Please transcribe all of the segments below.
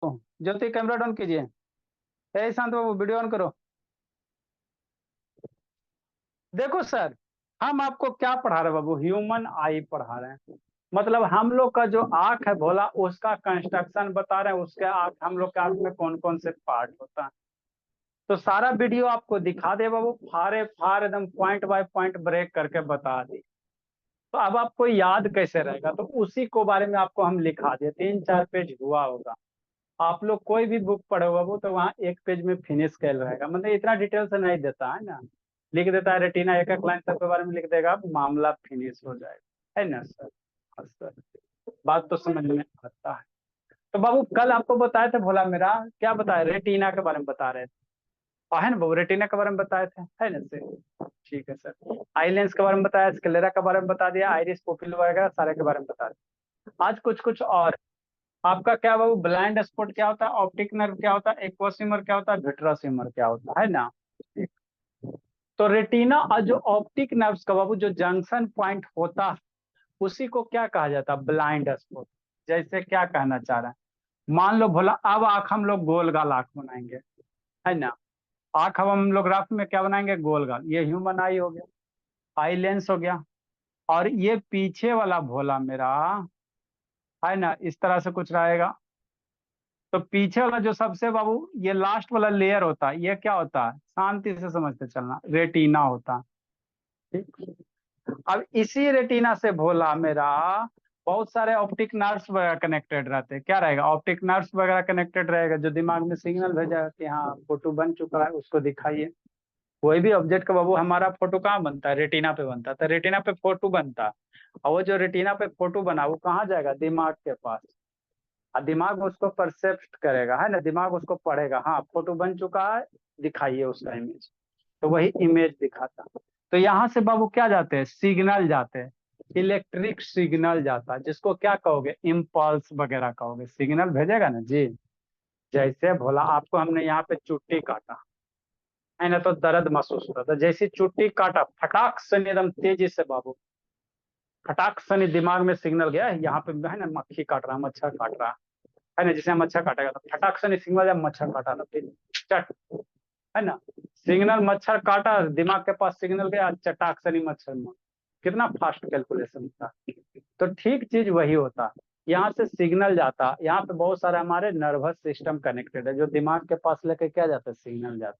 ज्योति camera down कीजिए। ए शांत बाबू video on करो। देखो सर, हम आपको क्या पढ़ा रहे हैं बाबू, ह्यूमन आई पढ़ा रहे हैं। मतलब हम लोग का जो आंख है भोला, उसका कंस्ट्रक्शन बता रहे हैं। उसके आंख, हम लोग के आंख में कौन कौन से पार्ट होता है, तो सारा वीडियो आपको दिखा दे बाबू, फारे फार एकदम पॉइंट बाय पॉइंट ब्रेक करके बता दे। तो अब आपको याद कैसे रहेगा, तो उसी को बारे में आपको हम लिखा दिए। 3-4 पेज हुआ होगा। आप लोग कोई भी बुक पढ़े होगा वो, तो वहाँ एक पेज में फिनिश कर रहेगा। मतलब इतना डिटेल से नहीं देता है ना, लिख देता है रेटिना, एक एक लाइन तक के बारे में लिख देगा, मामला फिनिश हो जाएगा, है ना सर। हाँ सर, बात तो समझ में आता है। तो बाबू कल आपको बताए थे भोला मेरा, क्या बताया, रेटिना के बारे में बता रहे थे। है ना बाबू, रेटिना के बारे में बताए थे, है ना सर। ठीक है सर। आई लेंस के बारे में बताया, स्क्लेरा के बारे में बता दिया, आइरिस पुपिल वगैरह सारे के बारे में बता दिया। आज कुछ कुछ और आपका क्या बाबू, ब्लाइंड स्पॉट क्या होता है, ऑप्टिक नर्व क्या होता है, एक्वासिमर क्या होता है, विट्रोसिमर क्या होता है ना। तो रेटिना और जो ऑप्टिक नर्व्स का बाबू जो जंक्शन पॉइंट होता है, उसी को क्या कहा जाता है, ब्लाइंड स्पॉट। जैसे क्या कहना चाह रहे हैं, मान लो भोला अब आंख हम लोग गोल गाल आंख बनाएंगे, है ना। आंख अब हम लोग रात में क्या बनाएंगे, गोल गाल। ये ह्यूमन आई हो गया, आई लेंस हो गया। और ये पीछे वाला भोला मेरा, है ना, इस तरह से कुछ रहेगा। तो पीछे वाला जो सबसे बाबू ये लास्ट वाला लेयर होता है, ये क्या होता है, शांति से समझते चलना, रेटिना होता है। ठीक। अब इसी रेटिना से भोला मेरा बहुत सारे ऑप्टिक नर्व्स वगैरह कनेक्टेड रहते हैं। क्या रहेगा, ऑप्टिक नर्व्स वगैरह कनेक्टेड रहेगा, जो दिमाग में सिग्नल भेजा कि हाँ फोटो बन चुका है, उसको दिखाइए। कोई भी ऑब्जेक्ट का बाबू हमारा फोटो कहाँ बनता है, रेटिना पे बनता है। तो रेटिना पे फोटो बनता है, और वो जो रेटिना पे फोटो बना वो कहाँ जाएगा, दिमाग के पास। और दिमाग उसको परसेप्ट करेगा, है ना, दिमाग उसको पढ़ेगा, हाँ फोटो बन चुका है, दिखाइए उसका इमेज। तो वही इमेज दिखाता। तो यहाँ से बाबू क्या जाते हैं, सिग्नल जाते हैं, इलेक्ट्रिक सिग्नल जाता है, जिसको क्या कहोगे, इम्पल्स वगैरह कहोगे, सिग्नल भेजेगा ना जी। जैसे भोला आपको हमने यहाँ पे चुट्टी काटा, है ना, तो दर्द महसूस होता था। जैसे चुट्टी काटा, फटाक से एकदम तेजी से बाबू, फटाक से दिमाग में सिग्नल गया, यहाँ पे है ना मक्खी काट रहा, मच्छर काट रहा, है ना। जिसे मच्छर काटेगा तो फटाक से सिग्नल, जब मच्छर काटा तो फिर चट, है ना, सिग्नल मच्छर काटा, दिमाग के पास सिग्नल गया, चटाक से नहीं मच्छर में। कितना फास्ट कैलकुलेशन था। तो ठीक चीज वही होता, यहाँ से सिग्नल जाता, यहाँ पे बहुत सारे हमारे नर्वस सिस्टम कनेक्टेड है, जो दिमाग के पास लेके क्या जाता है, सिग्नल जाता।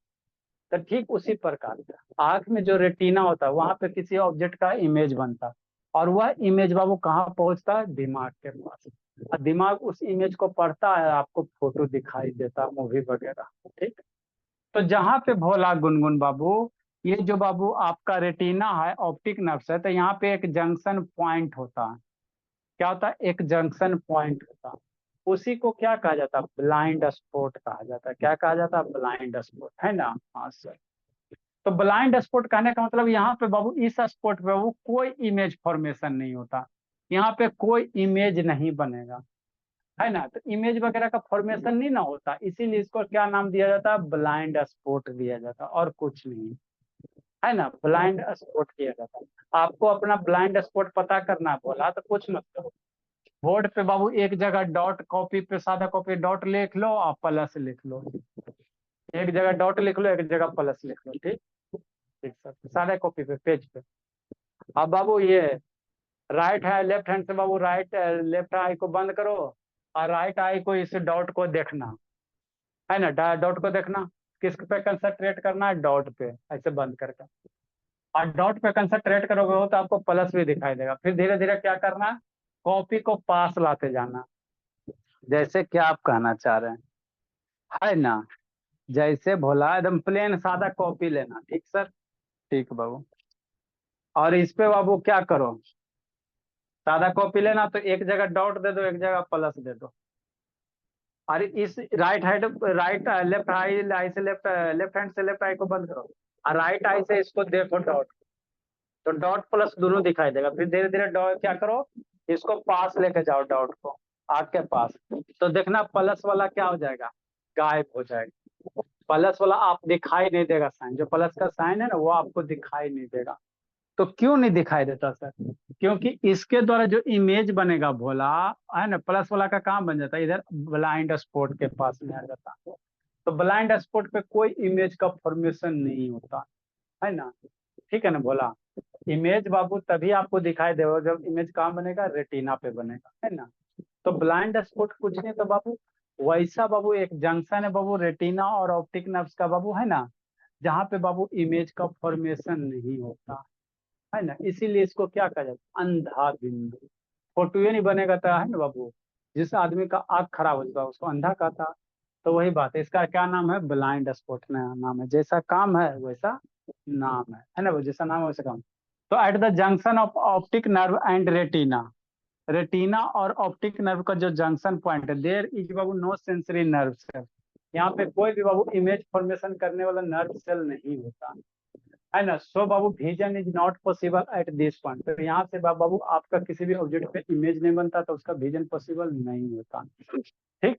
तो ठीक उसी प्रकार आंख में जो रेटिना होता है, वहां पे किसी ऑब्जेक्ट का इमेज बनता, और वह इमेज बाबू कहाँ पहुंचता है, दिमाग के पास। और दिमाग उस इमेज को पढ़ता है, आपको फोटो दिखाई देता, मूवी वगैरह। ठीक। तो जहां पे भोला गुनगुन बाबू, ये जो बाबू आपका रेटिना है, ऑप्टिक नर्व्स है, तो यहाँ पे एक जंक्शन पॉइंट होता है। क्या होता है, एक जंक्शन पॉइंट होता है। उसी को क्या कहा जाता है, ब्लाइंड स्पॉट कहा जाता है। क्या कहा जाता है, ब्लाइंड स्पॉट, है ना। हाँ सर। तो ब्लाइंड स्पॉट कहने का मतलब, यहाँ पे बाबू इस स्पॉट पे वो कोई इमेज फॉर्मेशन नहीं होता, यहाँ पे कोई इमेज नहीं बनेगा, है ना। तो इमेज वगैरह का फॉर्मेशन नहीं ना होता, इसीलिए इसको क्या नाम दिया जाता है, ब्लाइंड स्पॉट दिया जाता है, और कुछ नहीं, है ना। ब्लाइंड स्पॉट किया जाता है। आपको अपना ब्लाइंड स्पॉट पता करना बोला तो कुछ मत करो, बोर्ड पे बाबू एक जगह डॉट, कॉपी पे सादा कॉपी डॉट लिख लो और प्लस लिख लो। एक जगह डॉट लिख लो, एक जगह प्लस लिख लो। ठीक। ठीक सर, सादा कॉपी पे पेज पे। अब बाबू ये राइट है, लेफ्ट हैंड से बाबू राइट लेफ्ट आई को बंद करो, और राइट आई को, इस डॉट को देखना, है ना, डॉट को देखना। किस पे कंसंट्रेट करना है, डॉट पे, ऐसे बंद करके। और डॉट पे कंसंट्रेट करोगे हो तो आपको प्लस भी दिखाई देगा। फिर धीरे धीरे क्या करना है, कॉपी को पास लाते जाना। जैसे क्या आप कहना चाह रहे हैं, है ना। जैसे भोला एकदम प्लेन सादा कॉपी लेना, ठीक सर। ठीक बाबू। और इस पे बाबू क्या करो, सादा कॉपी लेना, तो एक जगह डॉट दे दो, एक जगह प्लस दे दो। और इस राइट हैंड, राइट लेफ्ट आई आई से लेफ्ट, लेफ्ट हैंड से लेफ्ट आई को बंद करो, और राइट आई से इसको देखो डॉट। तो डॉट प्लस दोनों दिखाई देगा। फिर धीरे धीरे डॉट क्या करो, इसको पास लेके जाओ, डॉट को आग के पास। तो देखना प्लस वाला क्या हो जाएगा, गायब हो जाएगा। प्लस वाला आप दिखाई नहीं देगा साइन, जो प्लस का साइन है ना वो आपको दिखाई नहीं देगा। तो क्यों नहीं दिखाई देता सर? क्योंकि इसके द्वारा जो इमेज बनेगा भोला, है ना, प्लस वाला का काम बन जाता है, इधर ब्लाइंड स्पॉट के पास में आ जाता है। तो ब्लाइंड स्पॉट पे कोई इमेज का फॉर्मेशन नहीं होता, है ना। ठीक है ना भोला। इमेज बाबू तभी आपको दिखाई देगा जब इमेज कहाँ बनेगा, रेटिना पे बनेगा, है ना। तो ब्लाइंड स्पॉट कुछ नहीं तो बाबू वैसा बाबू एक जंक्शन है बाबू रेटिना और ऑप्टिक नर्व्स का बाबू, है ना, जहाँ पे बाबू इमेज का फॉर्मेशन नहीं होता, है ना। इसीलिए इसको क्या कहा जाता है, अंधा बिंदु। फोटो नहीं बनेगा तो, है ना बाबू, जिस आदमी का आंख खराब हो जाता उसको अंधा कहता। तो वही बात है, इसका क्या नाम है, ब्लाइंड स्पॉट नाम है। जैसा काम है वैसा नाम है ना वो, जैसा नाम है वैसा काम। तो at the junction of optic nerve and retina, retina और ऑप्टिक नर्व का जो जंक्शन पॉइंट है, देयर इज बाबू नो सेंसरी नर्व सेल। यहाँ पे कोई भी बाबू इमेज फॉर्मेशन करने वाला नर्व सेल नहीं होता, है ना। सो बाबू vision is not possible at this point. तो यहाँ से बाबू आपका किसी भी ऑब्जेक्ट पे इमेज नहीं बनता, तो उसका विजन पॉसिबल नहीं होता। ठीक,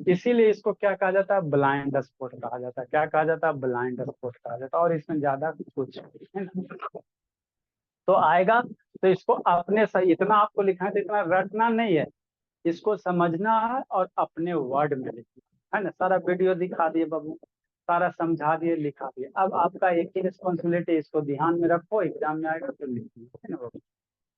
इसीलिए इसको क्या कहा जाता है, ब्लाइंड स्पॉट कहा जाता है। क्या कहा जाता है, ब्लाइंड स्पॉट कहा जाता है। और इसमें ज्यादा कुछ नहीं है ना। तो आएगा तो इसको अपने सही, इतना आपको लिखना है तो इतना रटना नहीं है, इसको समझना है और अपने वर्ड में लिखना है ना। सारा वीडियो दिखा दिए बाबू, सारा समझा दिए, लिखा दिए। अब आपका एक ही रिस्पॉन्सिबिलिटी, इसको ध्यान में रखो, एग्जाम में आएगा तो लिखिए, है ना बाबू।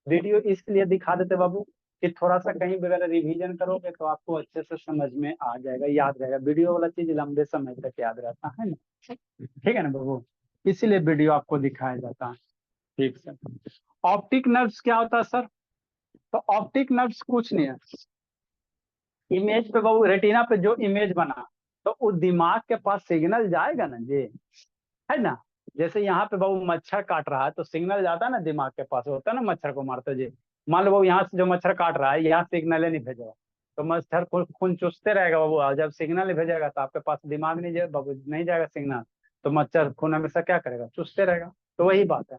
वीडियो इसलिए दिखा देते बाबू कि थोड़ा सा कहीं वगैरह रिवीजन करोगे तो आपको अच्छे से समझ में आ जाएगा, याद रहेगा। वीडियो वाला चीज लंबे समय तक याद रहता है ना। ठीक है ना बाबू, इसीलिए वीडियो आपको दिखाया जाता है। ठीक सर। ऑप्टिक नर्व्स क्या होता है सर? तो ऑप्टिक नर्व्स कुछ नहीं है, इमेज पे बाबू, रेटिना पे जो इमेज बना तो उस दिमाग के पास सिग्नल जाएगा ना जी, है ना। जैसे यहाँ पे बाबू मच्छर काट रहा है तो सिग्नल जाता है ना दिमाग के पास, होता है ना मच्छर को मारते जी। मान लो बाबू यहाँ से जो मच्छर काट रहा है यहाँ सिग्नल नहीं भेजेगा, तो मच्छर खून चूसते रहेगा बाबू, और जब सिग्नल नहीं भेजेगा तो आपके पास दिमाग नहीं जाए बाबू, नहीं जाएगा सिग्नल, तो मच्छर खून हमेशा क्या करेगा, चूसते रहेगा। तो वही बात है,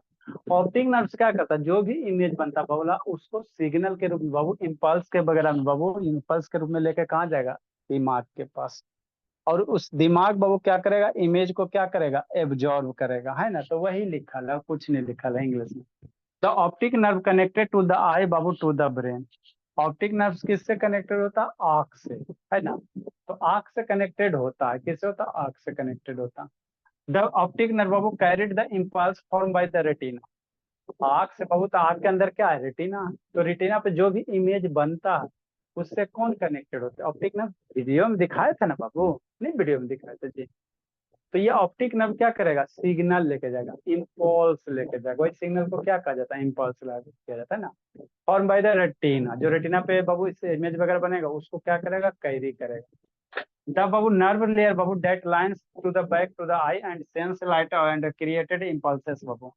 ऑप्टिक नर्व्स क्या करता है, जो भी इमेज बनता है बाबूला उसको सिग्नल के रूप में बाबू, इम्पल्स के वगैरह में बाबू, इम्पल्स के रूप में लेके कहाँ जाएगा, दिमाग के पास। और उस दिमाग बाबू क्या करेगा, इमेज को क्या करेगा, एब्जॉर्ब करेगा, है ना। तो वही लिखा है, कुछ नहीं लिखा है इंग्लिश में। The optic nerve connected to the eye बाबू to the brain. Optic nerve किससे कनेक्टेड होता है, आंख से, है ना। तो आंख से कनेक्टेड होता है, किससे होता है, आंख से कनेक्टेड होता है। The optic nerve Babu carried the impulse form by the retina. आंख से बाबू, तो आंख के अंदर क्या है, रेटिना। तो रेटिना पे जो भी इमेज बनता है उससे कौन कनेक्टेड होता है, ऑप्टिक नर्व। वीडियो में दिखाए थे ना बाबू, नहीं वीडियो में दिखाए थे जी। तो ये ऑप्टिक नर्व क्या करेगा, सिग्नल लेके जाएगा, इम्पल्स लेके जाएगा। वही सिग्नल को क्या कहा जाता है, इम्पल्स किया जाता है ना। फॉर्म बाय द रेटिना, जो रेटिना पे बाबू इससे इमेज वगैरह बनेगा उसको क्या करेगा, कैरी करेगा। द बाबू नर्व लेयर बाबू that lines to the back to the eye and sense light and created impulses बाबू।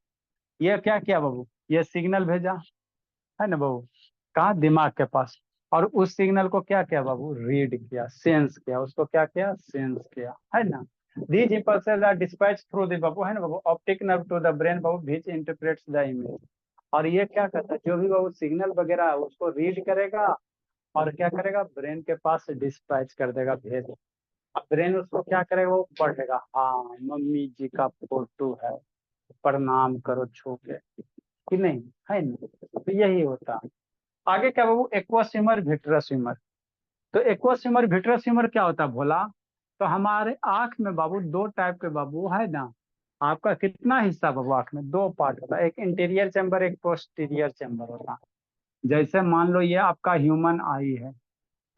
ये क्या किया बाबू, ये सिग्नल भेजा, है ना बाबू, कहाँ, दिमाग के पास। और उस सिग्नल को क्या किया बाबू, रीड किया, सेंस किया, उसको क्या किया, सेंस किया, है ना। These impulses are dispatch through the बाबू, है ना बाबू, optic nerve to the brain बाबू विच इंटरप्रेट्स द इमेज। और ये क्या करता है, जो भी बाबू सिग्नल वगैरह है उसको रीड करेगा और क्या करेगा, ब्रेन के पास डिस्पैच कर देगा, भेज। अब ब्रेन उसको क्या करेगा, वो पढ़ेगा, हाँ मम्मी जी का फोटो है, प्रणाम करो छू के, कि नहीं, है ना। तो यही होता है। आगे क्या बाबू, एक्वा स्विमर, विट्रस स्विमर। तो एक्वा स्विमर विट्रस स्विमर क्या होता है भोला? तो हमारे आंख में बाबू दो टाइप के बाबू, है ना। आपका कितना हिस्सा बाबू, आंख में दो पार्ट होता है, एक इंटीरियर चैम्बर, एक पोस्टीरियर चैम्बर होता है। जैसे मान लो ये आपका ह्यूमन आई है,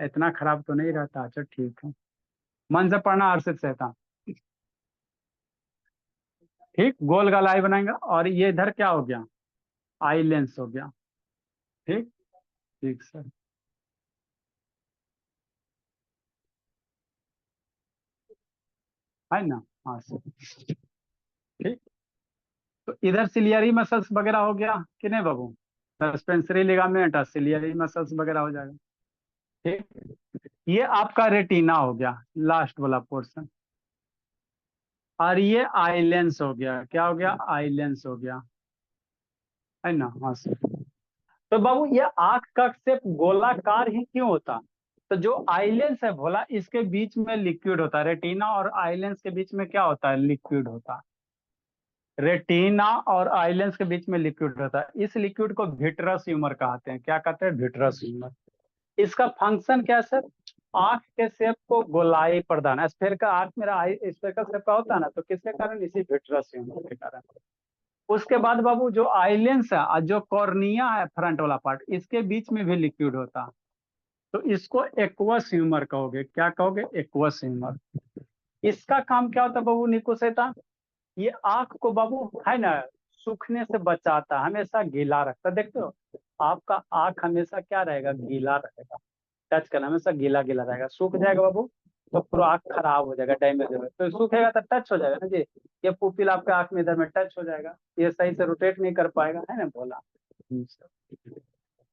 इतना खराब तो नहीं रहता, अच्छा ठीक है। मन से पढ़ना, अर्षित सहता। ठीक, गोल गला आई बनाएंगे, और ये इधर क्या हो गया, आई लेंस हो गया। ठीक, ठीक सर। है ना, हाँ सर। ठीक, तो इधर सिलियरी मसल्स वगैरह हो गया कि नहीं बाबू, सस्पेंसरी लिगामेंट और सिलियरी मसल्स वगैरह हो जाएगा। ठीक, ये आपका रेटिना हो गया, लास्ट वाला पोर्शन। और ये आईलेंस हो गया, क्या हो गया, आईलेंस हो गया, है ना, हाँ सर। तो बाबू ये आंख का शेप गोलाकार ही क्यों होता? तो जो आईलेंस है भोला, इसके बीच में लिक्विड होता है, रेटिना और आईलेंस के बीच में क्या होता है, लिक्विड होता है। रेटिना और आईलेंस के बीच में लिक्विड होता है। इस लिक्विड को विट्रस ह्यूमर कहते हैं। क्या कहते हैं? Vitreous humour. इसका फंक्शन क्या है सर? आंख के शेप को गोलाई प्रदान। स्फेयर का आंख मेरा आई स्फेरिकल शेप का होता है ना, तो किसके कारण? इसी विट्रस ह्यूमर के कारण। उसके बाद बाबू जो आईलेंस है और जो कॉर्निया है फ्रंट वाला पार्ट, इसके बीच में भी लिक्विड होता है। तो इसको एक्वस ह्यूमर कहोगे। क्या कहोगे? Aqueous humour. इसका काम क्या होता है बाबू निकोसेता? ये आंख को बाबू है ना सूखने से बचाता है, हमेशा गीला रखता है। देखते हो आपका आंख हमेशा क्या रहेगा? गीला रहेगा। टच करना हमेशा गीला गीला रहेगा। सूख जाएगा बाबू तो पूरा आंख खराब हो जाएगा, डैमेज हो जाएगा। तो सूखेगा तो टच हो जाएगा ना जी, ये पुपिल आपके आंख में इधर में टच हो जाएगा, ये सही से रोटेट नहीं कर पाएगा, है ना बोला।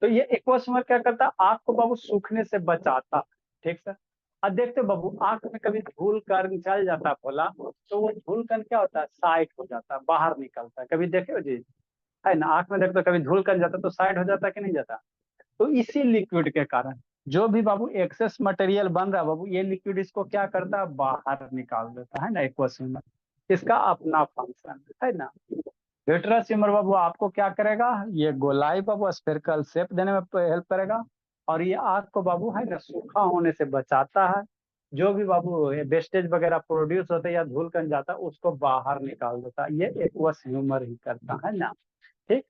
तो ये एक्वासमर क्या करता है? आंख को बाबू सूखने से बचाता। ठीक सर। अब देखते हो बाबू आंख में कभी धूल कण चल जाता है बोला, तो वो धूल कण क्या होता है? साइड हो जाता है, बाहर निकलता है। कभी देखे हो जी? है ना, आंख में देखते हो कभी धूल कण जाता है तो साइड हो जाता है कि नहीं जाता? तो इसी लिक्विड के कारण जो भी बाबू एक्सेस मटेरियल बन रहा है बाबू, ये लिक्विड इसको क्या करता है? बाहर निकाल देता है ना एक्वस में। इसका अपना फंक्शन है ना। विट्रस ह्यूमर बाबू आपको क्या करेगा? ये गोलाई बाबू स्फेरिकल शेप देने में हेल्प करेगा, और ये आग को बाबू है ना सूखा होने से बचाता है। जो भी बाबू वेस्टेज वगैरह प्रोड्यूस होता है या धूल कण जाता है उसको बाहर निकाल देता है। ये एक्वस ह्यूमर ही करता है ना। ठीक।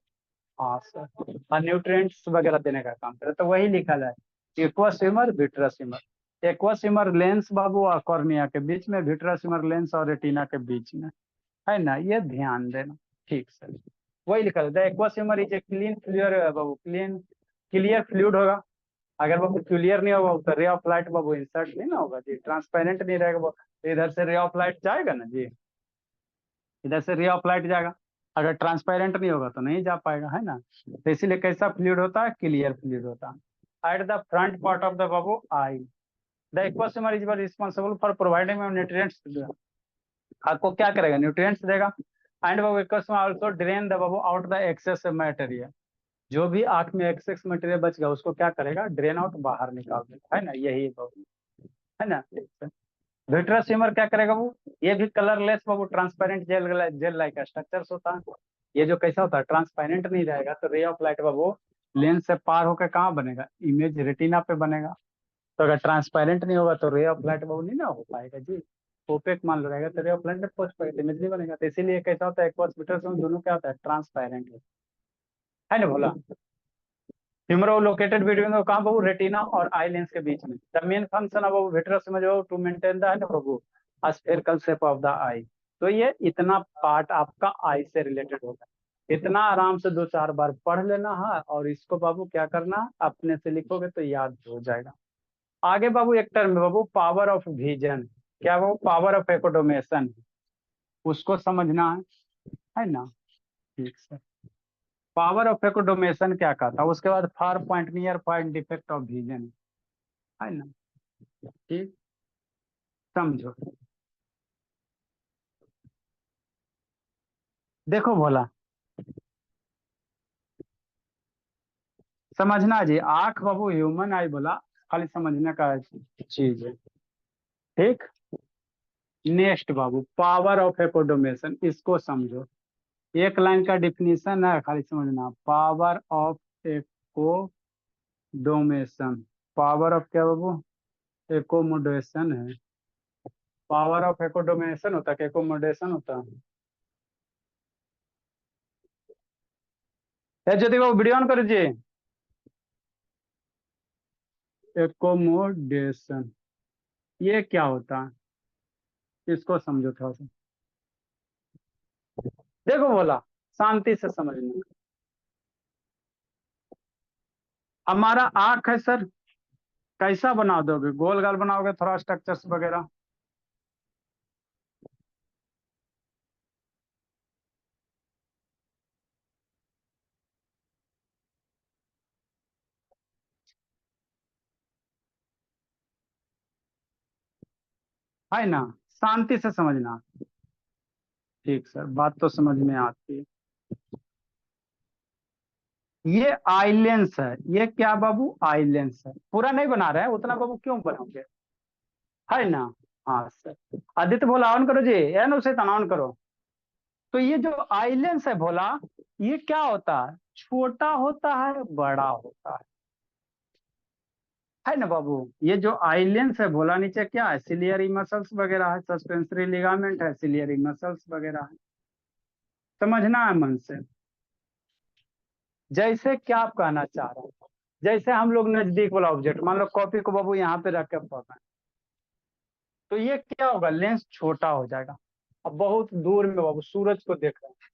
हाँ सर। और न्यूट्रिएंट्स वगैरह देने का काम करे, तो वही लिखा है aqueous humour vitreous humour. Aqueous humour lens बाबू और कॉर्निया के बीच में, विट्रस ह्यूमर लेंस और रेटिना के बीच में, है ना। ये ध्यान देना। ठीक सर। वही लिखा रहता है aqueous humour is a clean clear Babu, clean clear fluid होगा। अगर बाबू क्लियर नहीं होगा तो ray of light Babu insert नहीं ना होगा जी, ट्रांसपेरेंट नहीं रहेगा वो, तो इधर से रे ऑफ लाइट जाएगा ना जी, इधर से रे ऑफ लाइट जाएगा। अगर ट्रांसपेरेंट नहीं होगा तो नहीं जा पाएगा, है ना। तो इसीलिए कैसा फ्लूइड होता है? क्लियर फ्लूइड होता है। At the front part of the बाबू eye, the aqueous humour is responsible for providing nutrients. आपको क्या करेगा? न्यूट्रिएंट्स देगा। एंड बाबू एक्वस आल्सो ड्रेन द बाबू आउट द एक्सेस मटेरियल। जो भी आंख में एक्सेस मटेरियल बच गया उसको क्या करेगा? ड्रेन आउट, बाहर निकाल देगा, है ना। यही बाबू, है ना। विट्रस ह्यूमर क्या करेगा वो? ये भी कलरलेस बाबू transparent gel gel like structures होता है। ये जो कैसा होता है? ट्रांसपेरेंट नहीं रहेगा, तो ray of light Babu lens से पार होकर कहाँ बनेगा? इमेज रेटिना पे बनेगा। तो अगर ट्रांसपेरेंट नहीं होगा तो रे ऑफ लाइट बाबू नहीं ना हो पाएगा जी। ओपेक मान लो रहेगा तो रे ऑफ लाइट में पहुंच पाएगा, इमेज नहीं बनेगा। तो इसीलिए कैसा होता है? एक्वस विट्रस दोनों क्या होता है? ट्रांसपेरेंट है ना बोला। ह्यूमर लोकेटेड बिटवीन कहाँ बाबू? रेटिना और आई लेंस के बीच में। The main function of vitreous में जो टू मेंटेन द है ना बाबू स्फेरिकल शेप ऑफ द आई। तो ये इतना पार्ट आपका आई से रिलेटेड होगा। इतना आराम से दो चार बार पढ़ लेना है, और इसको बाबू क्या करना, अपने से लिखोगे तो याद हो जाएगा। आगे बाबू एक टर्म है बाबू पावर ऑफ विजन। क्या वो? पावर ऑफ एकोडोमेशन, उसको समझना है ना। ठीक सर। पावर ऑफ एकोडोमेशन क्या कहता है? उसके बाद far point, near point, defect of vision, है ना। ठीक। समझो। देखो भोला, समझना जी, आंख बाबू ह्यूमन आई बोला, खाली समझने का चीज है। ठीक। नेक्स्ट बाबू पावर ऑफ एकोडोमेशन, इसको समझो। एक लाइन का डिफिनीशन है, खाली समझना। पावर ऑफ एकोडोमेशन, पावर ऑफ क्या बाबू? एकोमोडेशन है। पावर ऑफ एकोडोमेशन होता है, एकोमोडेशन होता है। ज्योति बाबू वीडियो ऑन करो जी। एकोमोडेशन ये क्या होता है? इसको समझो थोड़ा सा। देखो बोला, शांति से समझना। हमारा आंख है सर, कैसा बना दोगे? गोल गाल बनाओगे थोड़ा स्ट्रक्चर्स वगैरह? है ना। शांति से समझना। ठीक सर, बात तो समझ में आती है। ये आइलेंस है। ये क्या बाबू? आइलेंस है। पूरा नहीं बना रहे हैं, उतना बाबू क्यों बनाओगे? है ना। हाँ सर। आदित्य बोला ऑन करो जी, है ना, उसे ऑन करो। तो ये जो आई लेंस है भोला, ये क्या होता है, छोटा होता है बड़ा होता है ना बाबू। ये जो आई लेंस है भोला, नीचे क्या है, सिलियरी मसल्स वगैरह है, सस्पेंसरी लिगामेंट है, सिलियरी मसल्स वगैरह है। समझना है मन से। जैसे क्या आप कहना चाह रहे हैं, जैसे हम लोग नजदीक वाला ऑब्जेक्ट, मान लो कॉपी को बाबू यहाँ पे रख के पढ़ रहे हैं, तो ये क्या होगा, लेंस छोटा हो जाएगा। अब बहुत दूर में बाबू सूरज को देख रहे हैं,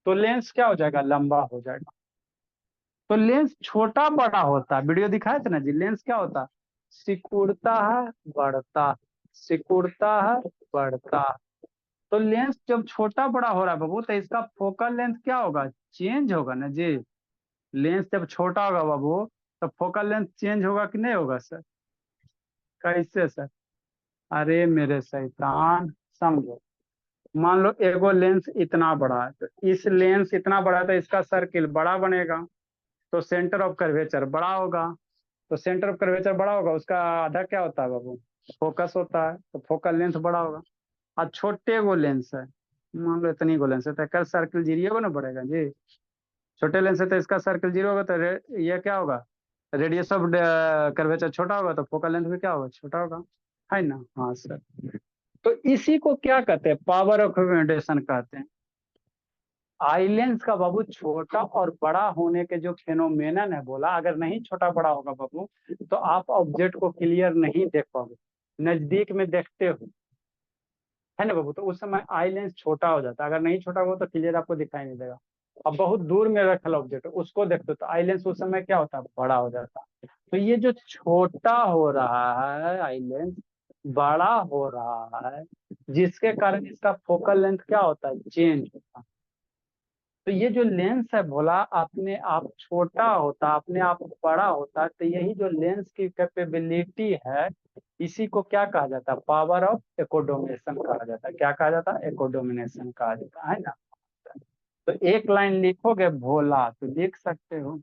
तो लेंस क्या हो जाएगा, लंबा हो जाएगा। तो लेंस छोटा बड़ा होता है, वीडियो दिखाए थे ना जी, लेंस क्या होता है, सिकुड़ता है बढ़ता है, सिकुड़ता है बढ़ता है। तो लेंस जब छोटा बड़ा हो रहा है बाबू, तो इसका फोकल लेंथ क्या होगा, चेंज होगा ना जी। लेंस जब छोटा होगा बाबू, तो फोकल लेंथ चेंज होगा कि नहीं होगा सर। कैसे सर, अरे मेरे शैतान, समझो। मान लो एगो लेंस इतना बड़ा है, तो इस लेंस इतना बड़ा है, तो इसका सर्किल बड़ा बनेगा, तो सेंटर ऑफ कर्वेचर बड़ा होगा। तो सेंटर ऑफ कर्वेचर बड़ा होगा, उसका आधा क्या होता है बाबू, फोकस होता है, तो फोकल लेंथ बड़ा होगा। और छोटे वो लेंस है, मान लो इतनी गो लेंस है, तो इसका सर्किल जीरो ना बढ़ेगा जी। छोटे लेंस है तो इसका सर्किल जीरो होगा, तो ये क्या होगा, रेडियस ऑफ कर्वेचर छोटा होगा, तो फोकल लेंथ भी क्या होगा, छोटा होगा, है ना। हाँ सर। तो इसी को क्या कहते हैं, पावर ऑफ एक्यूमुलेशन कहते हैं। आई लेंस का बाबू छोटा और बड़ा होने के जो फेनोमेनन है बोला, अगर नहीं छोटा बड़ा होगा बाबू, तो आप ऑब्जेक्ट को क्लियर नहीं देख पाओगे। नजदीक में देखते हो, है ना बाबू, तो उस समय आई लेंस छोटा हो जाता है, अगर नहीं छोटा हुआ तो क्लियर आपको दिखाई नहीं देगा। अब बहुत दूर में रखल ऑब्जेक्ट उसको देखते हो, तो आई लेंस उस समय क्या होता है, बड़ा हो जाता है। तो ये जो छोटा हो रहा है आई लेंस, बड़ा हो रहा है, जिसके कारण इसका फोकल लेंथ क्या होता है, चेंज होता है। तो ये जो लेंस है भोला, अपने आप छोटा होता, अपने आप बड़ा होता है, तो यही जो लेंस की कैपेबिलिटी है, इसी को क्या कहा जाता है, पावर ऑफ एकोडोमिनेशन कहा जाता है। क्या कहा जाता है, एकोडोमिनेशन कहा जाता है ना। तो एक लाइन लिखोगे भोला तो लिख सकते हो,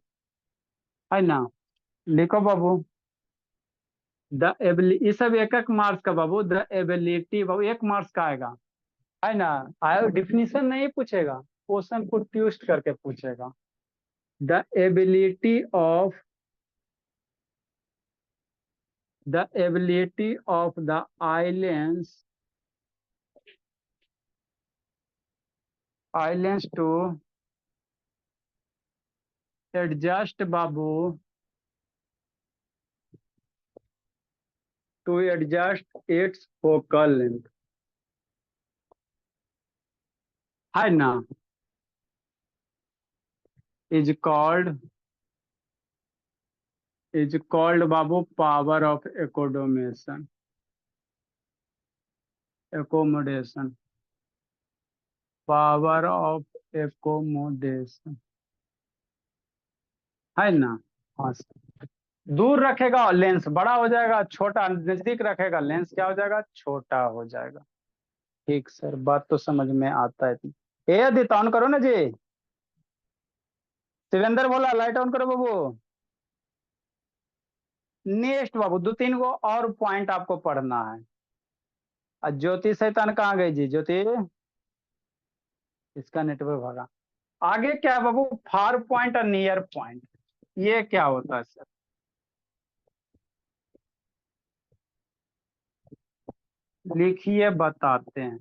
है ना। लिखो बाबू, द एबिलिटी, ये सब एक एक मार्क्स का बाबू, द एबिलिटी बाबू एक मार्क्स का आएगा, है ना। आयो डिफिनीशन नहीं पूछेगा, क्वेश्चन को ट्विस्ट करके पूछेगा। The ability of, the ability of the islands to adjust babu, to adjust its focal length, है ना, is called, is called babu power of accommodation, accommodation, power of accommodation, है ना। हाँ, दूर रखेगा और लेंस बड़ा हो जाएगा, छोटा नजदीक रखेगा लेंस क्या हो जाएगा, छोटा हो जाएगा। ठीक सर, बात तो समझ में आता है। ए आदित्य ऑन करो ना जी। शिवेंद्र बोला लाइट ऑन करो बाबू। नेक्स्ट बाबू दो तीन गो और पॉइंट आपको पढ़ना है। ज्योति शैतान कहाँ गई जी, ज्योति, इसका नेटवर्क भागा। आगे क्या है बाबू, फार पॉइंट और नियर पॉइंट, ये क्या होता है सर, लिखिए बताते हैं।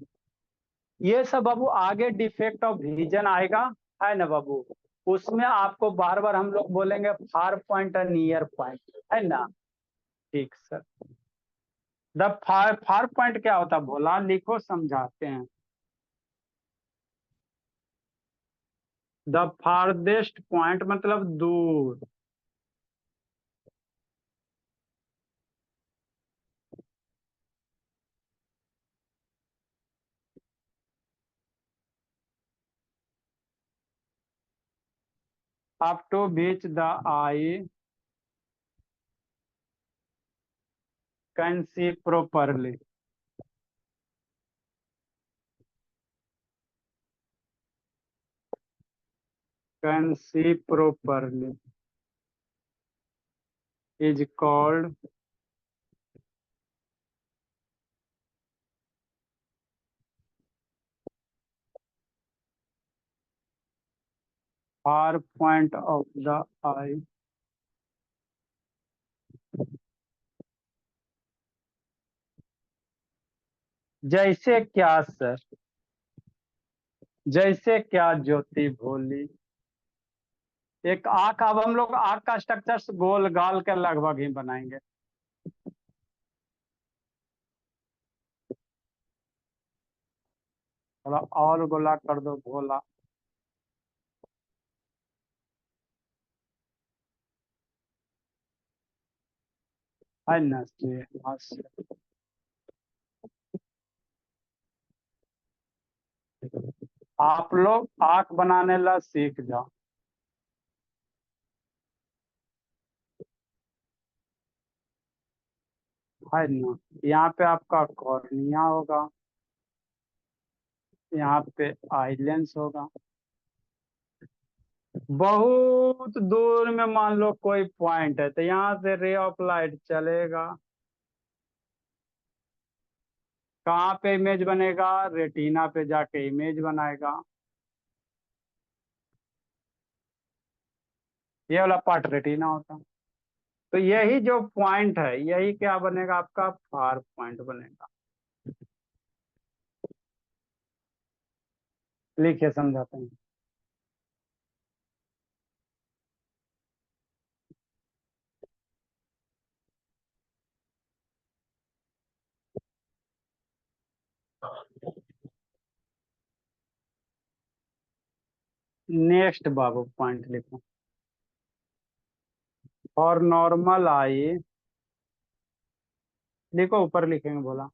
ये सब बाबू आगे डिफेक्ट ऑफ विजन आएगा, है ना बाबू, उसमें आपको बार बार हम लोग बोलेंगे फार पॉइंट और नियर पॉइंट, है ना। ठीक sir. The far far point क्या होता है बोला, लिखो समझाते हैं। द फारदेस्ट पॉइंट मतलब दूर, up to which the eye can see properly, can see properly, is called, far point of the eye. जैसे क्या सर? जैसे क्या ज्योति भोली। एक आंख, अब हम लोग आंख का स्ट्रक्चर गोल गाल के लगभग ही बनाएंगे। थोड़ा और गोला कर दो भोला। है ना जी? हास्य। आप लोग आंख बनाने ला सीख जाओ। है ना? यहाँ पे आपका कॉर्निया होगा, यहाँ पे आइलेंस होगा। बहुत दूर में मान लो कोई पॉइंट है तो यहाँ से रे ऑफ लाइट चलेगा। कहाँ पे इमेज बनेगा? रेटिना पे जाके इमेज बनाएगा। ये वाला पार्ट रेटिना होता। तो यही जो पॉइंट है यही क्या बनेगा? आपका फार पॉइंट बनेगा। लिखिए समझाते हैं। नेक्स्ट बाबू पॉइंट लिखो। और नॉर्मल आई। लिखो, ऊपर लिखेंगे बोला।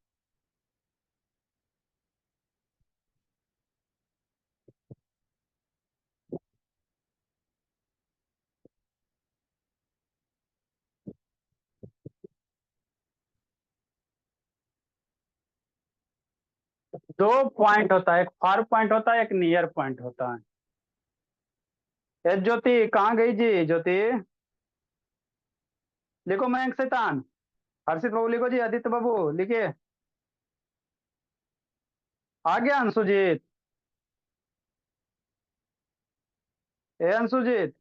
दो पॉइंट होता है, एक फार पॉइंट होता है, एक नियर पॉइंट होता है। ए ज्योति कहाँ गई जी? ज्योति लिखो। मयंक शैतान। हर्षित बाबू लिखो जी। आदित्य बाबू लिखिए। आ गया अंशुजीत? ए अंशुजीत।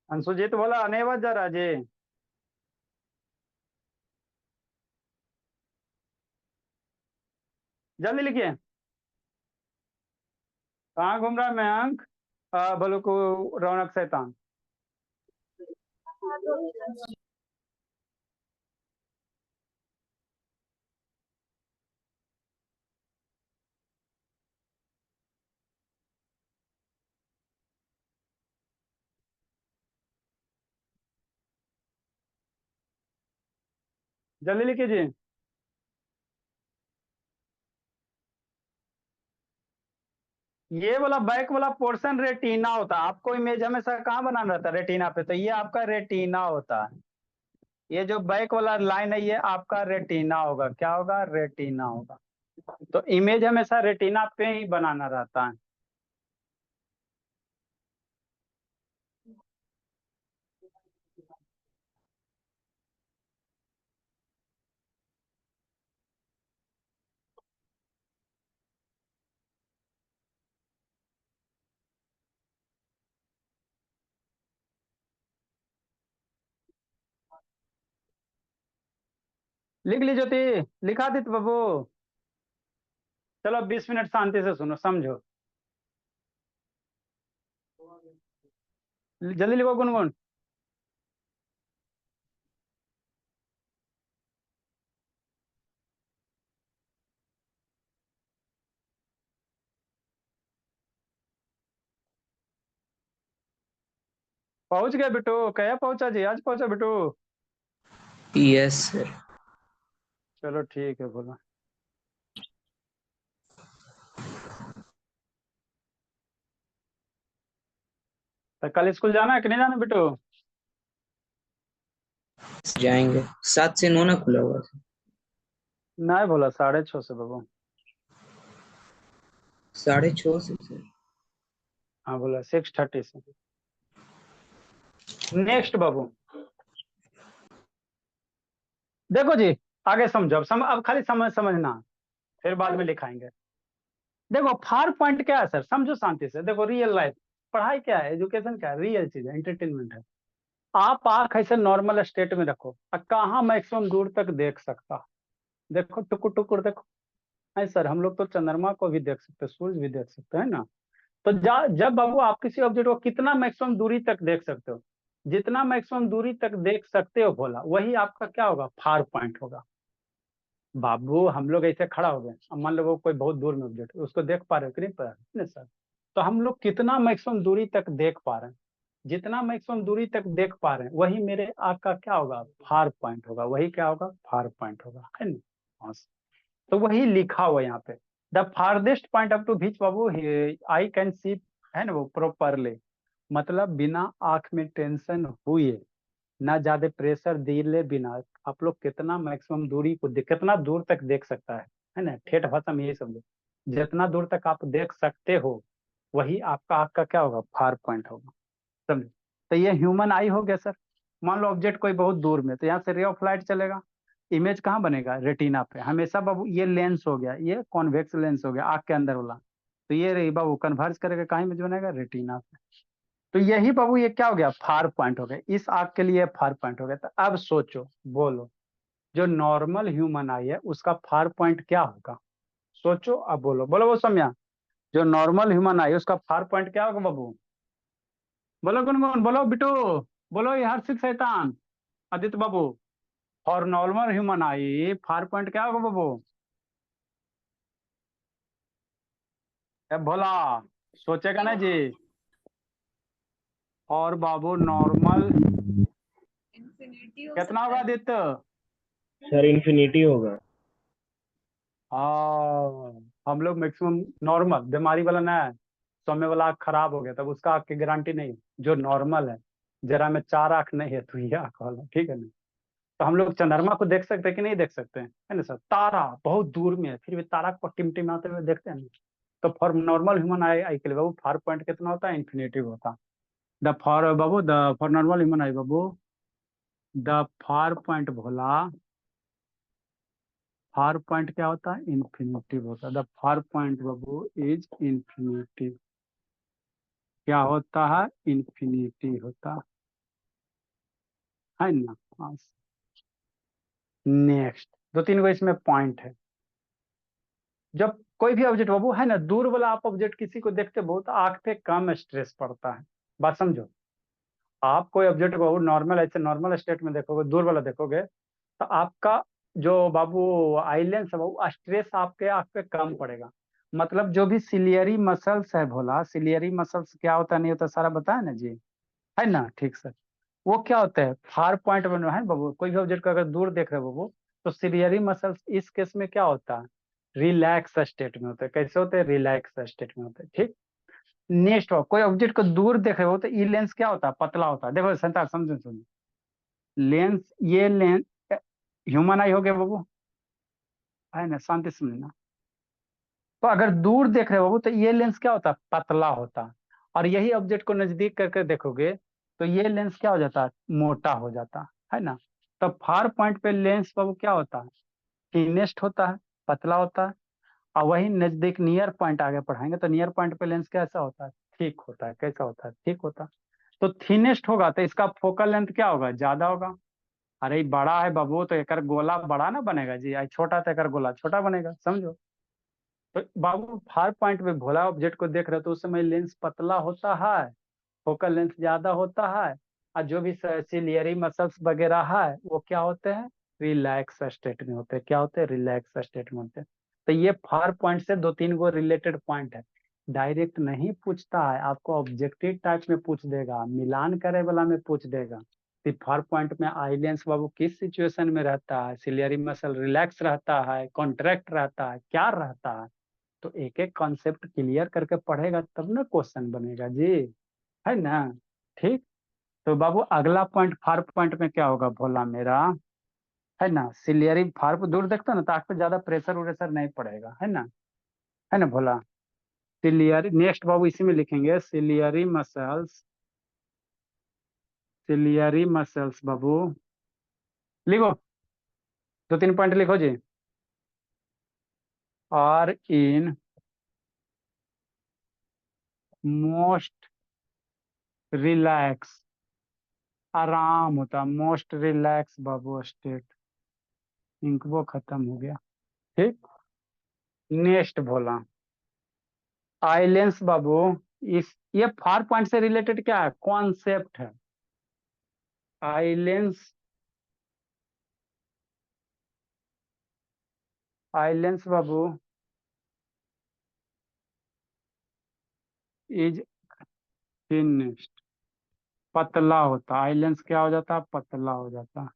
अंशुजीत बोला नहीं बज जा रहा जी। जल्दी लिखिए। कहाँ घूम रहा है मयंक? बोलो को रौनक शैतान। जल्दी लिखिए जी। ये वाला बैक वाला पोर्शन रेटिना होता है। आपको इमेज हमेशा कहाँ बनाना रहता है? रेटिना पे। तो ये आपका रेटिना होता है। ये जो बैक वाला लाइन है ये आपका रेटिना होगा। क्या होगा? रेटिना होगा। तो इमेज हमेशा रेटिना पे ही बनाना रहता है। लिख ली ज्योति? लिखा दी तो बाबू। चलो 20 मिनट शांति से सुनो, समझो। जल्दी लिखो गुनगुन। पहुंच गए बिटू? क्या पहुंचा जी? आज पहुंचा बिटू? Yes sir. चलो ठीक है, बोलो। तो कल स्कूल जाना है कि नहीं जाना बिटू? जाएंगे। 7 से 9 ना खुला हुआ था। नहीं बोला 6:30 से बाबू। 6:30 से सर। हाँ बोला 6:30 से। नेक्स्ट बाबू। देखो जी, आगे समझो। अब खाली समझना, फिर बाद में लिखाएंगे। देखो फार पॉइंट क्या है सर, समझो शांति से, देखो रियल लाइफ, पढ़ाई क्या है, एजुकेशन क्या है, रियल चीज है, एंटरटेनमेंट है। आप आंख ऐसे नॉर्मल स्टेट में रखो और कहाँ मैक्सिमम दूर तक देख सकता, देखो टुकुर टुकुर देखो। नहीं सर, हम लोग तो चंद्रमा को भी देख सकते हैं, सूरज भी देख सकते हैं ना। तो जब बाबू आप किसी ऑब्जेक्ट को कितना मैक्सिमम दूरी तक देख सकते हो, जितना मैक्सिमम दूरी तक देख सकते हो भोला, वही आपका क्या होगा, फार पॉइंट होगा। बाबू हम लोग ऐसे खड़ा हो गए, अब मान लो वो कोई बहुत दूर में ऑब्जेक्ट, उसको देख पा रहे हो कि नहीं पा रहे हो? नहीं सर। तो हम लोग कितना मैक्सिमम दूरी तक देख पा रहे हैं, जितना मैक्सिमम दूरी तक देख पा रहे हैं वही मेरे आँख का क्या होगा, फार पॉइंट होगा, वही क्या होगा, फार पॉइंट होगा, है ना। हाँ, तो वही लिखा हुआ है यहाँ पे, the farthest point up to which बाबू आई कैन सी, है ना वो प्रॉपरली, मतलब बिना आंख में टेंशन हुए, ना ज्यादा प्रेशर दिए बिना, आप लोग कितना मैक्सिमम दूरी को कितना दूर तक देख सकता है ना, ठेठ भाषा में यही समझो, जितना दूर तक आप देख सकते हो वही आपका आंख का क्या होगा, फार पॉइंट होगा, समझो। तो ये ह्यूमन आई हो गया सर। मान लो ऑब्जेक्ट कोई बहुत दूर में, तो यहाँ से रे ऑफ लाइट चलेगा, इमेज कहाँ बनेगा, रेटिना पे हमेशा बाबू। ये लेंस हो गया, ये कॉन्वेक्स लेंस हो गया आंख के अंदर वाला, तो ये रही बाबू कन्वर्ज करेगा, कहाँ इमेज बनेगा, रेटिना पे। तो यही बाबू ये क्या हो गया, फार पॉइंट हो गया, इस आंख के लिए फार पॉइंट हो गया। तो अब सोचो, बोलो, जो नॉर्मल ह्यूमन आई है उसका फार पॉइंट क्या होगा, सोचो अब बोलो, बोलो वो सम्या, जो नॉर्मल ह्यूमन आई उसका फार पॉइंट क्या होगा बाबू, बोलो गुनगुन, बोलो बिटू, बोलो ये हर्षित शैतान, आदित्य बाबू। और नॉर्मल ह्यूमन आई फार पॉइंट क्या होगा बाबू, ए भोला, सोचेगा ना जी। और बाबू नॉर्मल इन्फिनिटी हो कितना सकता होगा है। आदित्य, सर इन्फिनिटी होगा। हाँ। हम लोग मैक्सिमम नॉर्मल, बीमारी वाला ना है, सौम्य वाला आँख खराब हो गया तब उसका आँख की गारंटी नहीं है। जो नॉर्मल है, जरा में चार आँख नहीं है तो ये आँख वाला, ठीक है ना। तो हम लोग चंद्रमा को देख सकते हैं कि नहीं देख सकते हैं, है ना सर, तारा बहुत दूर में है फिर भी तारा को टिमटिमाते हुए देखते हैं ना। तो फॉर नॉर्मल ह्यूमन आई आई के लिए बाबू फार पॉइंट कितना होता है, इन्फिनिटिव होता है। The for Babu, the for normal human I Babu, the far point Bhola, far point क्या होता है, इन्फिनिटिव होता है। The far point Babu is infinitive, क्या होता है, इन्फिनिटी होता है ना। हाँ। नेक्स्ट, दो तीन गो इसमें पॉइंट है। जब कोई भी ऑब्जेक्ट बाबू, है ना, दूर वाला आप ऑब्जेक्ट किसी को देखते बहुत, आंख पे कम स्ट्रेस पड़ता है, बात समझो। आप कोई ऑब्जेक्ट को नॉर्मल ऐसे नॉर्मल स्टेट में देखोगे, दूर वाला देखोगे, तो आपका जो बाबू आईलेंस है बाबू, स्ट्रेस आपके आंख पे कम पड़ेगा। मतलब जो भी सिलियरी मसल्स है भोला, सिलियरी मसल्स क्या होता नहीं होता सारा बताया ना जी, है ना, ठीक सर। वो क्या होता है, फार पॉइंट बनो है बाबू, कोई भी ऑब्जेक्ट को अगर दूर देख रहे हो बाबू, तो सिलियरी मसल्स इस केस में क्या होता है, रिलैक्स स्टेट में होते हैं। कैसे होते हैं, रिलैक्स स्टेट में होते हैं, ठीक। नेक्स्ट, कोई ऑब्जेक्ट को दूर देख रहे हो तो ई लेंस क्या होता है, पतला होता है। देखो संता समझो सुनो, लेंस, ये लेंस ह्यूमन आई हो गया बाबू, है ना, शांति से समझना। तो अगर दूर देख रहे हो बाबू तो ये लेंस क्या होता है, पतला होता है। और यही ऑब्जेक्ट को नजदीक करके देखोगे तो ये लेंस क्या हो जाता है, मोटा हो जाता है ना। तो फार पॉइंट पे लेंस बाबू क्या होता है, थिनेस्ट होता है, पतला होता है। और वही नजदीक नियर पॉइंट आगे पढ़ाएंगे तो नियर पॉइंट पे लेंस कैसा होता है, ठीक होता है। कैसा होता है, ठीक होता है। तो थिनेस्ट होगा तो इसका फोकल लेंथ क्या होगा, ज्यादा होगा। अरे बड़ा है बाबू तो एकर गोला बड़ा ना बनेगा जी, आई छोटा तो एकर गोला छोटा बनेगा, समझो। तो बाबू फार पॉइंट पे भोला ऑब्जेक्ट को देख रहे हो तो उस समय लेंस पतला होता है, फोकल लेंथ ज्यादा होता है। और जो भी सिलियरी मसल्स वगैरह है वो क्या होते हैं, रिलैक्स स्टेट में होते हैं। क्या होते हैं, रिलैक्स स्टेट में होते हैं। तो ये फार पॉइंट से दो तीन गो रिलेटेड पॉइंट है। डायरेक्ट नहीं पूछता है, आपको ऑब्जेक्टिव टाइप में पूछ देगा, मिलान करे वाला में पूछ देगा कि फार पॉइंट में आइलेंस बाबू किस सिचुएशन में रहता है, सिलियरी मसल रिलैक्स रहता है, कॉन्ट्रैक्ट रहता है, क्या रहता है। तो एक एक कॉन्सेप्ट क्लियर करके पढ़ेगा तब ना क्वेश्चन बनेगा जी, है ना, ठीक। तो बाबू अगला पॉइंट फार पॉइंट में क्या होगा भोला मेरा, है ना, सिलियरी फार को दूर देखता ना तो आंख पे ज्यादा प्रेशर उरेशर नहीं पड़ेगा, है ना भोला। सिलियरी, नेक्स्ट बाबू इसी में लिखेंगे, सिलियरी मसल्स, सिलियरी मसल्स बाबू लिखो, दो तीन पॉइंट लिखो जी। आर इन मोस्ट रिलैक्स, आराम होता, मोस्ट रिलैक्स बाबू स्टेट। इंक वो खत्म हो गया। ठीक, नेक्स्ट बोला आइलेंस बाबू। इस ये 4 पॉइंट से रिलेटेड क्या है, कॉन्सेप्ट है। आइलेंस, आइलेंस बाबू इज फिनिश्ड, पतला होता, आइलेंस क्या हो जाता, पतला हो जाता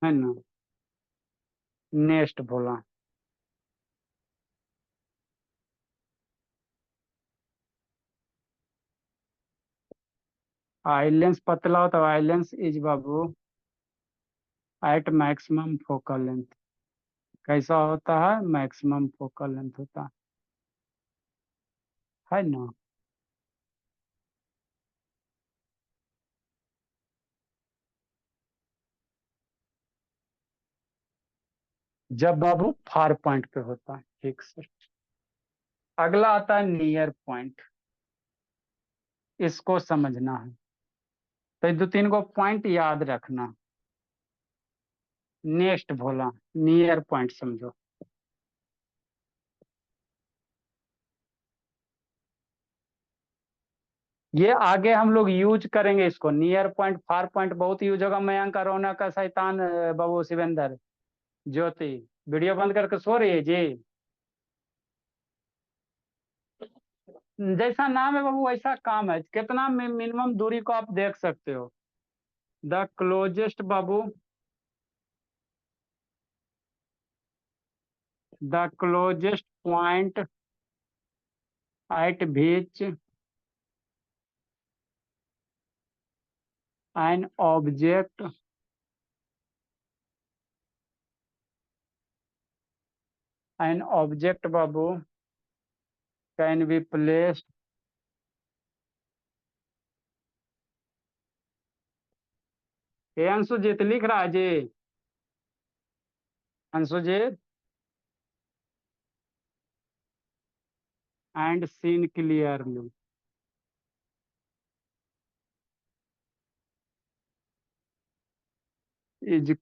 है ना। नेक्स्ट बोला आइलेंस पतला होता, आइलेंस इज बाबू एट मैक्सिमम फोकल लेंथ। कैसा होता है, मैक्सिमम फोकल लेंथ होता है ना। जब बाबू 4 पॉइंट पे होता है। ठीक सर। अगला आता है नियर पॉइंट, इसको समझना है तो 2-3 को पॉइंट याद रखना। नेक्स्ट बोला नियर पॉइंट समझो। ये आगे हम लोग यूज करेंगे इसको, नियर पॉइंट फार पॉइंट बहुत यूज होगा। मयंक, रौनक, शैतान, बाबू शिवेंद्र, ज्योति, वीडियो बंद करके सो रही है जी। जैसा नाम है बाबू वैसा काम है। कितना मिनिमम दूरी को आप देख सकते हो। द क्लोजेस्ट बाबू, the closest point at which an object बाबू कैन बी प्लेस्ड। ये अंशुजीत लिख रहा है जी, Anshujit. And seen clearly, is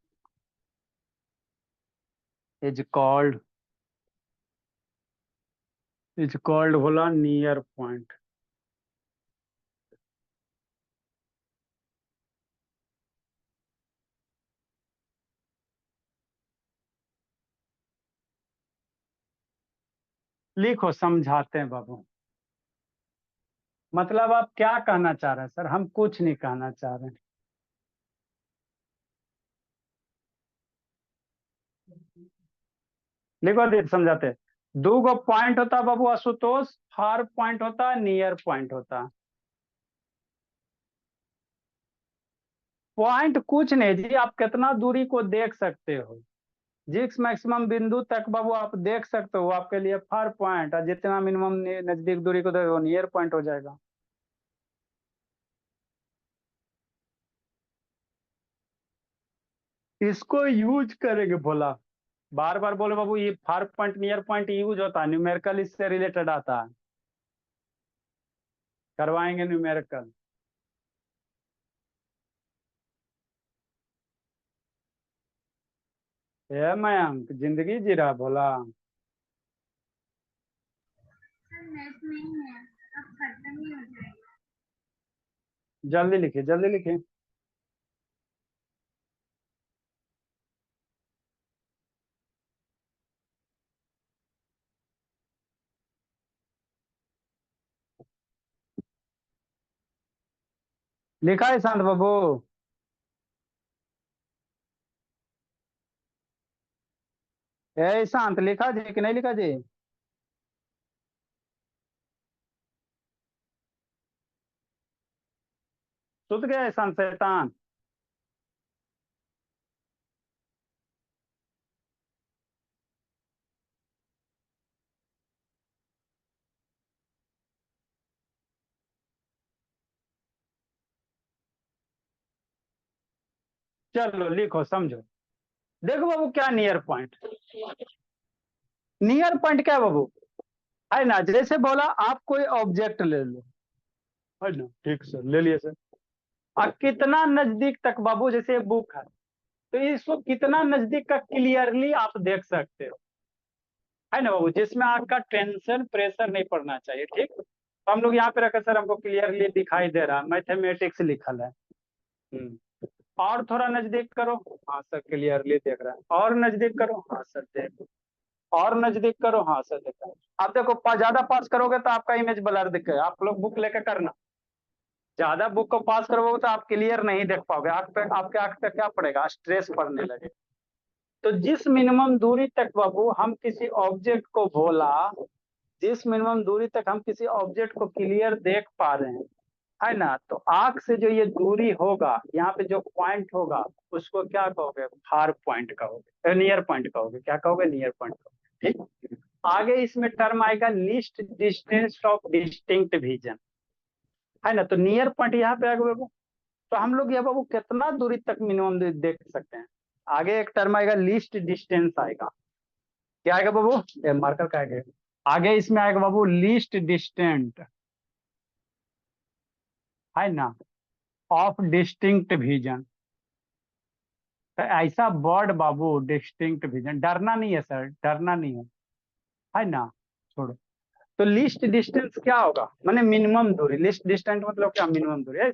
is called, is called बोला नियर पॉइंट। लिखो, समझाते हैं बाबू। मतलब आप क्या कहना चाह रहे हैं सर, हम कुछ नहीं कहना चाह रहे हैं। लिखो दे समझाते हैं। 2 गो पॉइंट होता बाबू आशुतोष, फार पॉइंट होता, नियर पॉइंट होता। पॉइंट कुछ नहीं जी, आप कितना दूरी को देख सकते हो, जिस मैक्सिमम बिंदु तक बाबू आप देख सकते हो आपके लिए फार पॉइंट, और जितना मिनिमम नजदीक दूरी को देखो नियर पॉइंट हो जाएगा। इसको यूज करेंगे बोला, बार बार बोले बाबू ये far point near point use होता है, न्यूमेरिकल इससे रिलेटेड आता है। करवाएंगे न्यूमेरिकल। ये मयंक जिंदगी जी रहा भोला। सर नेट नहीं है, अब खत्म ही हो जाएगा। जल्दी लिखिए, जल्दी लिखिए। लिखा है शांत बाबू। ए शांत, लिखा जी कि नहीं लिखा जी। सुत गया शांत शैतान। चलो लिखो समझो। देखो बाबू क्या नियर पॉइंट, नियर पॉइंट क्या है बाबू, है ना। जैसे बोला आप कोई ऑब्जेक्ट ले लो, है ना, ठीक सर, ले लिए सर। और कितना नजदीक तक बाबू, जैसे ये बुक है, तो इसको कितना नजदीक का क्लियरली आप देख सकते हो, है ना बाबू, जिसमें आपका टेंशन प्रेशर नहीं पड़ना चाहिए, ठीक। तो हम लोग यहाँ पे रखे सर, हमको क्लियरली दिखाई दे रहा है, मैथमेटिक्स लिखल है। और थोड़ा नजदीक करो, हाँ सर क्लियरली देख रहा है, और नजदीक करो, हाँ सर देख, और नजदीक करो, हाँ सर देख रहा है। आप देखो ज्यादा पास करोगे तो आपका इमेज ब्लर दिखेगा, आप लोग बुक लेकर करना। ज्यादा बुक को पास करोगे तो आप क्लियर नहीं देख पाओगे, आंख पे, आपके आंख पे क्या पड़ेगा, स्ट्रेस पड़ने लगे। तो जिस मिनिमम दूरी तक बाबू हम किसी ऑब्जेक्ट को बोला, जिस मिनिमम दूरी तक हम किसी ऑब्जेक्ट को क्लियर देख पा रहे हैं, है ना, तो आंख से जो ये दूरी होगा, यहाँ पे जो पॉइंट होगा, उसको क्या कहोगे, फार पॉइंट कहोगे, नियर पॉइंट कहोगे, क्या कहोगे, नियर पॉइंट कहोगे, ठीक। आगे इसमें टर्म आएगा least distance of distinct vision, है ना। तो नियर पॉइंट यहाँ पे आएगा बाबू। तो हम लोग ये बाबू कितना दूरी तक मिनिमम देख सकते हैं। आगे एक टर्म आएगा लीस्ट डिस्टेंस आएगा, क्या आएगा बाबू, ये मार्कर का आएगा। आगे इसमें आएगा बाबू लीस्ट डिस्टेंट, है ना, ऑफ डिस्टिंक्ट विजन। तो ऐसा वर्ड बाबू, डिस्टिंक्ट विजन, डरना नहीं है सर, डरना नहीं है ना, छोड़ो। तो लीस्ट डिस्टेंस क्या होगा, माने मिनिमम दूरी, लीस्ट डिस्टेंस मतलब क्या, मिनिमम दूरी है।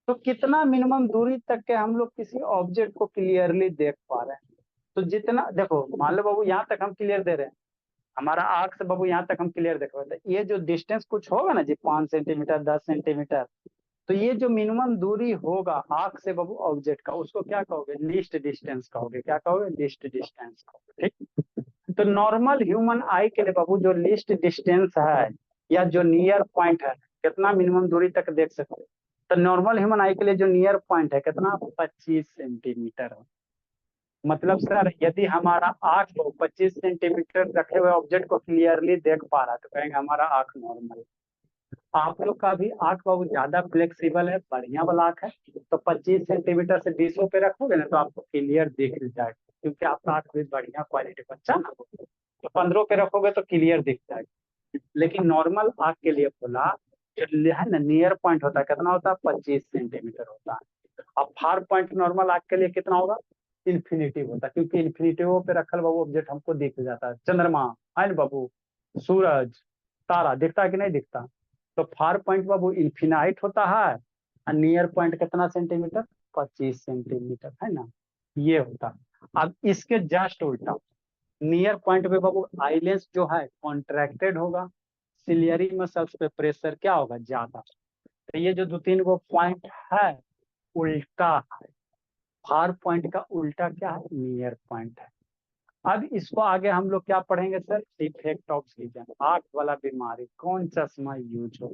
तो कितना मिनिमम दूरी तक के हम लोग किसी ऑब्जेक्ट को क्लियरली देख पा रहे हैं। तो जितना देखो, मान लो बाबू यहाँ तक हम क्लियर दे रहे हैं, हमारा आंख से बाबू यहाँ तक हम क्लियर देख रहे हैं, ये जो डिस्टेंस कुछ होगा ना जी, 5 सेंटीमीटर 10 सेंटीमीटर, तो ये जो मिनिमम दूरी होगा आंख से बाबू ऑब्जेक्ट का, उसको क्या कहोगे, लीस्ट डिस्टेंस कहोगे, क्या कहोगे, लीस्ट डिस्टेंस कहोगे, ठीक। तो नॉर्मल ह्यूमन आई के लिए बाबू जो लीस्ट डिस्टेंस है, या जो नियर पॉइंट है, कितना मिनिमम दूरी तक देख सकते हैं। तो नॉर्मल ह्यूमन आई के लिए जो नियर पॉइंट है कितना, 25 सेंटीमीटर है। मतलब सर यदि हमारा आंख को 25 सेंटीमीटर रखे हुए ऑब्जेक्ट को क्लियरली देख पा रहा है, तो कहेंगे हमारा आंख नॉर्मल। आप लोग का भी आंख बाबू ज्यादा फ्लेक्सिबल है, बढ़िया वाला आंख है, तो 25 सेंटीमीटर से 20 पे रखोगे ना, तो आपको क्लियर दिख जाएगा, क्योंकि आपका आंख भी बढ़िया क्वालिटी बच्चा ना। तो 15 पे रखोगे तो क्लियर दिख जाएगा। लेकिन नॉर्मल आंख के लिए बोला, जो है ना नियर पॉइंट होता है, कितना होता है, 25 सेंटीमीटर होता है। अब फार पॉइंट नॉर्मल आंख के लिए कितना होगा, इन्फिनिटी होता है, क्योंकि इन्फिनिटिव पे रखल बाबू ऑब्जेक्ट हमको दिख जाता है, चंद्रमा, है ना बाबू, सूरज, तारा दिखता है कि नहीं दिखता। तो फार पॉइंट बाबू इन्फिनाइट होता है, और नियर पॉइंट कितना सेंटीमीटर, 25 सेंटीमीटर, है ना, ये होता है। अब इसके जस्ट उल्टा, नियर पॉइंट पे बाबू आईलेंस जो है कॉन्ट्रैक्टेड होगा, सिलियरी मसल्स पे प्रेशर क्या होगा, ज्यादा। तो ये जो दो तीन गो पॉइंट है, उल्टा है, फार पॉइंट का उल्टा क्या है, नियर पॉइंट है। अब इसको आगे हम लोग क्या पढ़ेंगे सर, इफेक्ट ऑफ विजन, आंख वाला बीमारी, कौन चश्मा यूज हो,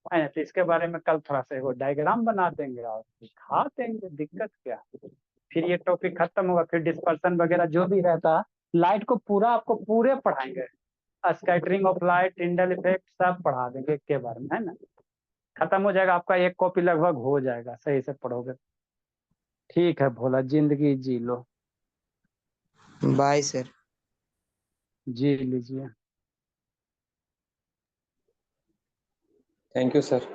है ना। तो इसके बारे में कल थोड़ा सा वो डायग्राम बना देंगे और दिखा देंगे, दिक्कत क्या है। फिर ये टॉपिक खत्म होगा, फिर डिस्पर्सन वगैरह जो भी रहता है, लाइट को पूरा आपको पूरे पढ़ाएंगे, scattering of light, Tyndall effect सब पढ़ा देंगे के बारे में, है ना। खत्म हो जाएगा आपका, एक कॉपी लगभग हो जाएगा, सही से पढ़ोगे। ठीक है भोला, जिंदगी जी लो, बाय सर। जी लीजिए। Thank you sir.